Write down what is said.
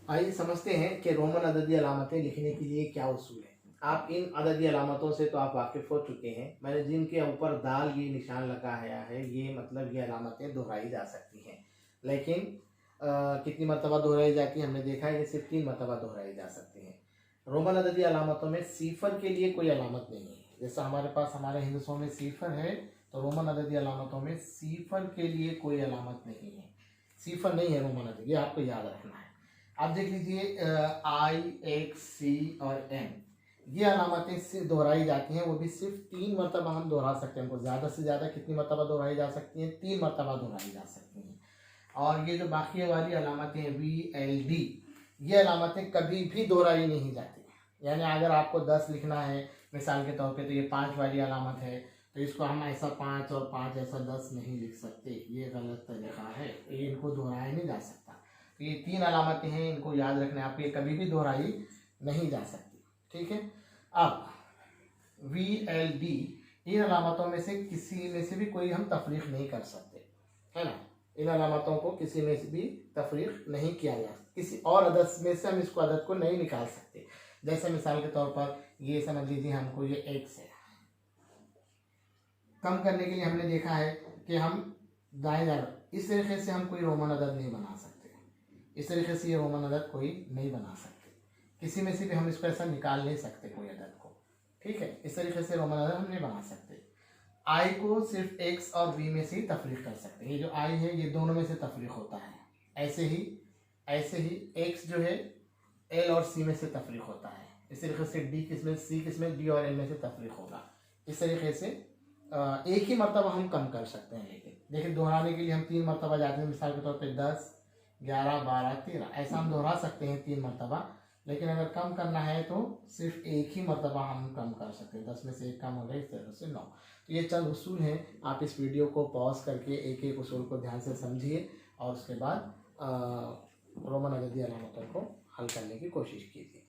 आइए समझते हैं कि रोमन अददी अलामतें लिखने के लिए क्या उसूल है। आप इन अददी अलामतों से तो आप वाकिफ़ हो चुके हैं। मैंने जिनके ऊपर दाल ये निशान लगाया है, ये मतलब ये अलामतें दोहराई जा सकती हैं, लेकिन कितनी मरतबा दोहराई जाती है हमने देखा है, ये सिर्फ 3 मरतबा दोहराई जा सकती हैं। रोमन अददी अलामतों में सीफर के लिए कोई अलामत नहीं है। जैसा हमारे पास हमारे हिंदुस्तान में सीफर है, तो रोमन अददी अलामतों में सीफर के लिए कोई अलामत नहीं है। सीफर नहीं है रोमन अददी, ये आपको याद रखना है। आप देख लीजिए आई, एक्स, सी और एम, ये अलामतें से दोहराई जाती हैं, वो भी सिर्फ 3 मरतबा हम दोहरा सकते हैं। उनको ज़्यादा से ज़्यादा कितनी मरतबा दोहराई जा सकती हैं? 3 मरतबा दोहराई जा सकती हैं। और ये जो बाकी वाली अलामतें हैं वी, एल, डी, ये अलामतें कभी भी दोहराई नहीं जाती। यानी अगर आपको 10 लिखना है मिसाल के तौर पे, तो ये 5 वाली अलामत है, तो इसको हम ऐसा 5 और 5 ऐसा 10 नहीं लिख सकते, ये गलत तरीका है, ये इनको दोहराया नहीं जा सकता। तो ये 3 अलामतें हैं, इनको याद रखना है, आपको ये कभी भी दोहराई नहीं जा सकती। ठीक है। अब वी, एल, डी, इन अलामतों में से किसी में से भी कोई हम तफरीक नहीं कर सकते, है ना। इन अलामतों को किसी में से भी तफरीक नहीं किया जा सकता, किसी और अदद में से हम इसको अदद को नहीं निकाल सकते। जैसे मिसाल के तौर पर ये समझ लीजिए हमको ये एक्स है, कम करने के लिए हमने देखा है कि हम दाएं तरफ इस तरीके से हम कोई रोमन अदद नहीं बना सकते, इस तरीके से ये रोमन अदद कोई नहीं बना सकते, किसी में से भी हम इसको ऐसा निकाल नहीं सकते कोई अदद को। ठीक है, इस तरीके से रोमन अदद हम नहीं बना सकते। आई को सिर्फ एक्स और वी में से ही तफरीक कर सकते हैं। ये जो आई है ये दोनों में से तफरीक होता है। ऐसे ही एक्स जो है एल और सी में से तफरीक होता है। इस तरीके से डी किसमें, सी किसमें, डी और एल में से तफरीक होगा। इस तरीके से एक ही मरतबा हम कम कर सकते हैं, लेकिन देखिए दोहराने के लिए हम 3 मरतबा जाते हैं। मिसाल के तौर पे 10, 11, 12, 13 ऐसा हम दोहरा सकते हैं 3 मरतबा, लेकिन अगर कम करना है तो सिर्फ एक ही मरतबा हम कम कर सकते हैं। 10 में से एक कम हो गया, इस तरह से 9। तो ये चंद उसूल हैं, आप इस वीडियो को पॉज करके एक एक उसूल को ध्यान से समझिए और उसके बाद रोमन अददी अलामतों को हल करने की कोशिश कीजिए।